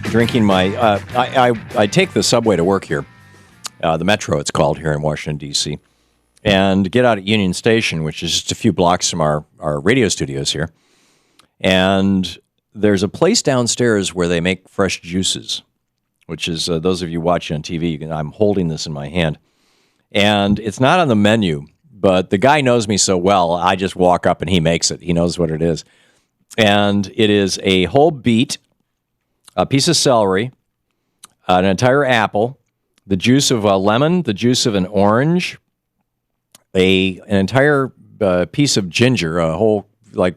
drinking my. I take the subway to work here, the Metro it's called here in Washington D.C., and get out at Union Station, which is just a few blocks from our radio studios here. And there's a place downstairs where they make fresh juices, which is those of you watching on TV. I'm holding this in my hand, and it's not on the menu. But the guy knows me so well, I just walk up and he makes it. He knows what it is. And it is a whole beet, a piece of celery, an entire apple, the juice of a lemon, the juice of an orange, an entire piece of ginger, a whole a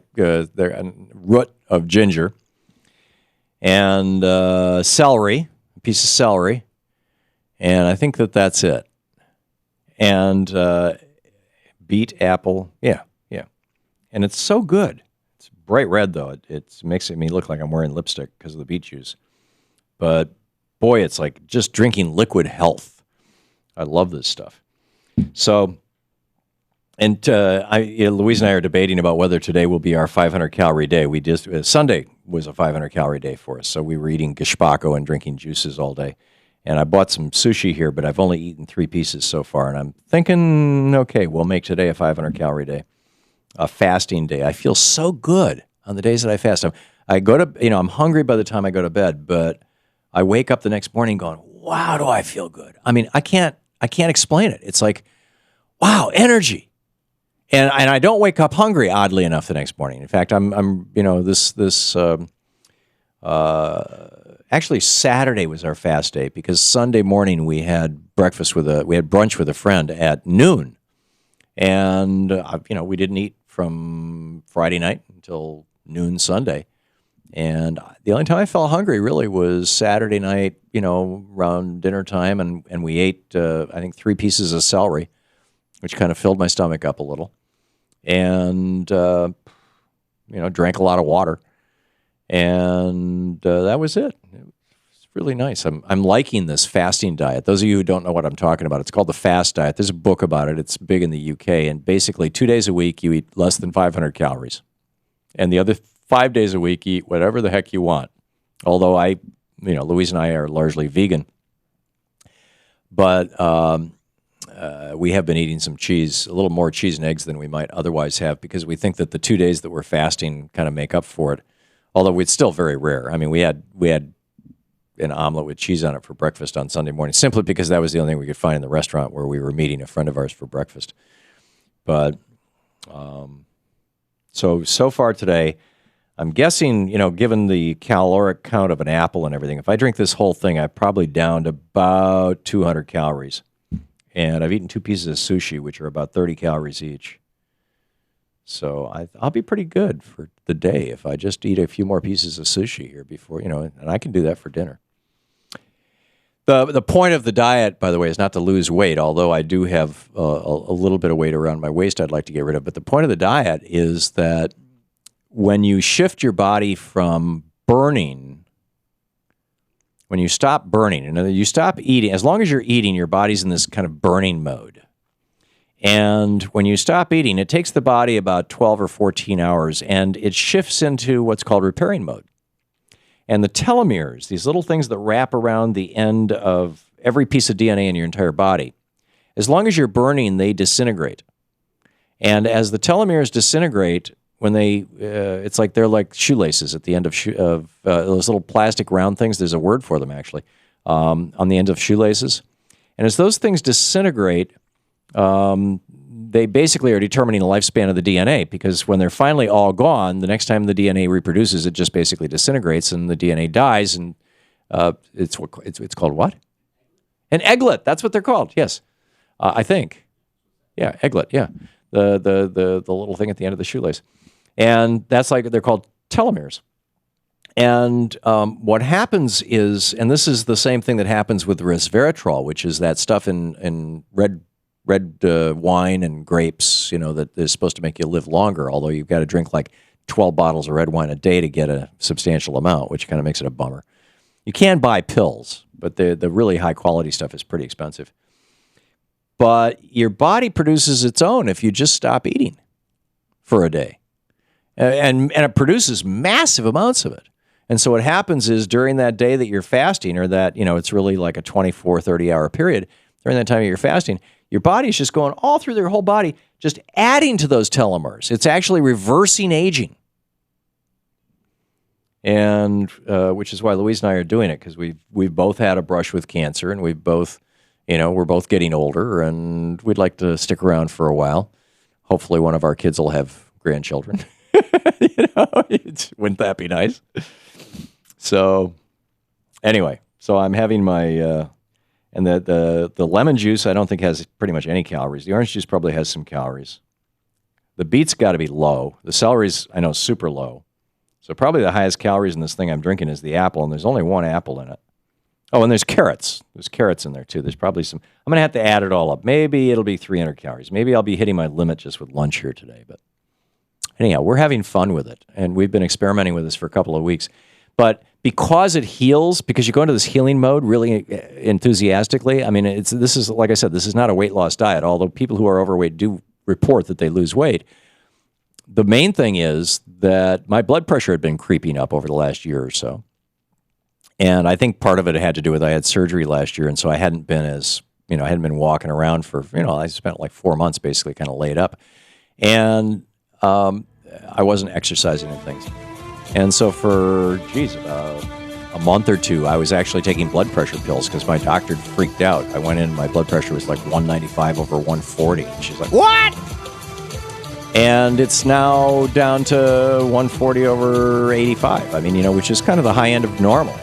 root of ginger, and celery, a piece of celery, and I think that's it. And beet, apple, yeah. And it's so good. It's bright red, though. It makes me look like I'm wearing lipstick because of the beet juice. But, boy, it's like just drinking liquid health. I love this stuff. So, and Louise and I are debating about whether today will be our 500-calorie day. We just Sunday was a 500-calorie day for us, so we were eating gazpacho and drinking juices all day. And I bought some sushi here, but I've only eaten 3 pieces so far. And I'm thinking, okay, we'll make today a 500-calorie day, a fasting day. I feel so good on the days that I fast. I go to, I'm hungry by the time I go to bed, but I wake up the next morning going, wow, do I feel good? I mean, I can't explain it. It's like, wow, energy. And I don't wake up hungry, oddly enough, the next morning. In fact, actually, Saturday was our fast day because Sunday morning we had brunch with a friend at noon, and we didn't eat from Friday night until noon Sunday, and the only time I felt hungry really was Saturday night, around dinner time, and we ate I think 3 pieces of celery, which kind of filled my stomach up a little, and drank a lot of water. And that was it. It's really nice. I'm liking this fasting diet. Those of you who don't know what I'm talking about, it's called the Fast Diet. There's a book about it. It's big in the UK. And basically 2 days a week, you eat less than 500 calories. And the other 5 days a week, you eat whatever the heck you want. Although Louise and I are largely vegan. But we have been eating some cheese, a little more cheese and eggs than we might otherwise have, because we think that the 2 days that we're fasting kind of make up for it. Although it's still very rare. I mean, we had an omelet with cheese on it for breakfast on Sunday morning, simply because that was the only thing we could find in the restaurant where we were meeting a friend of ours for breakfast. But so far today, I'm guessing, given the caloric count of an apple and everything, if I drink this whole thing, I've probably downed about 200 calories. And I've eaten 2 pieces of sushi, which are about 30 calories each. So I'll be pretty good for the day if I just eat a few more pieces of sushi here before, and I can do that for dinner. The point of the diet, by the way, is not to lose weight, although I do have a little bit of weight around my waist I'd like to get rid of. But the point of the diet is that when you shift your body from burning, when you stop burning, and you stop eating, as long as you're eating, your body's in this kind of burning mode. And when you stop eating, it takes the body about 12 or 14 hours, and it shifts into what's called repairing mode. And the telomeres, these little things that wrap around the end of every piece of DNA in your entire body, as long as you're burning, they disintegrate. And as the telomeres disintegrate, when it's like they're like shoelaces at the end of those little plastic round things. There's a word for them, actually, on the end of shoelaces. And as those things disintegrate, they basically are determining the lifespan of the DNA, because when they're finally all gone, the next time the DNA reproduces, it just basically disintegrates and the DNA dies, and it's called what? An egglet. That's what they're called. Yes, I think. Yeah, egglet. Yeah, the little thing at the end of the shoelace, and that's like they're called telomeres. And what happens is, and this is the same thing that happens with resveratrol, which is that stuff in red wine and grapes, that is supposed to make you live longer, although you've got to drink like 12 bottles of red wine a day to get a substantial amount, which kind of makes it a bummer. You can buy pills, but the really high-quality stuff is pretty expensive. But your body produces its own if you just stop eating for a day. And it produces massive amounts of it. And so what happens is during that day that you're fasting, or that, it's really like a 24, 30-hour period, during that time you're fasting, your body's just going all through their whole body, just adding to those telomeres. It's actually reversing aging. And which is why Louise and I are doing it, because we've both had a brush with cancer, and we're both getting older, and we'd like to stick around for a while. Hopefully one of our kids will have grandchildren. Wouldn't that be nice? So anyway, I'm having my and the lemon juice I don't think has pretty much any calories. The orange juice probably has some calories. The beet's got to be low. The celery's, I know, super low. So probably the highest calories in this thing I'm drinking is the apple, and there's only one apple in it. Oh, and there's carrots. There's carrots in there, too. There's probably some. I'm going to have to add it all up. Maybe it'll be 300 calories. Maybe I'll be hitting my limit just with lunch here today. But anyhow, we're having fun with it, and we've been experimenting with this for a couple of weeks. But because it heals, because you go into this healing mode really enthusiastically, I mean, this is, like I said, this is not a weight loss diet, although people who are overweight do report that they lose weight. The main thing is that my blood pressure had been creeping up over the last year or so. And I think part of it had to do with I had surgery last year, and so I hadn't been I hadn't been walking around for, I spent like 4 months basically kind of laid up. And I wasn't exercising and things. And so for, a month or two, I was actually taking blood pressure pills because my doctor freaked out. I went in, my blood pressure was like 195 over 140. And she's like, what? And it's now down to 140 over 85. I mean, which is kind of the high end of normal.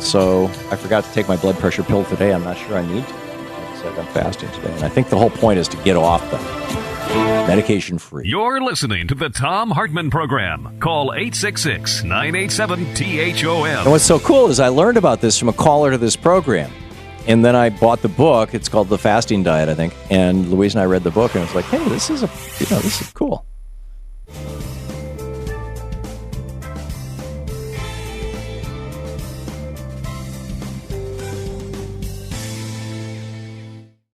So I forgot to take my blood pressure pill today. I'm not sure I need to. Like I said, I'm fasting today. And I think the whole point is to get off them. Medication free. You're listening to the Thom Hartmann Program. Call 866-987-THOM. And what's so cool is I learned about this from a caller to this program. And then I bought the book. It's called The Fasting Diet, I think. And Louise and I read the book, and it was like, hey, this is cool.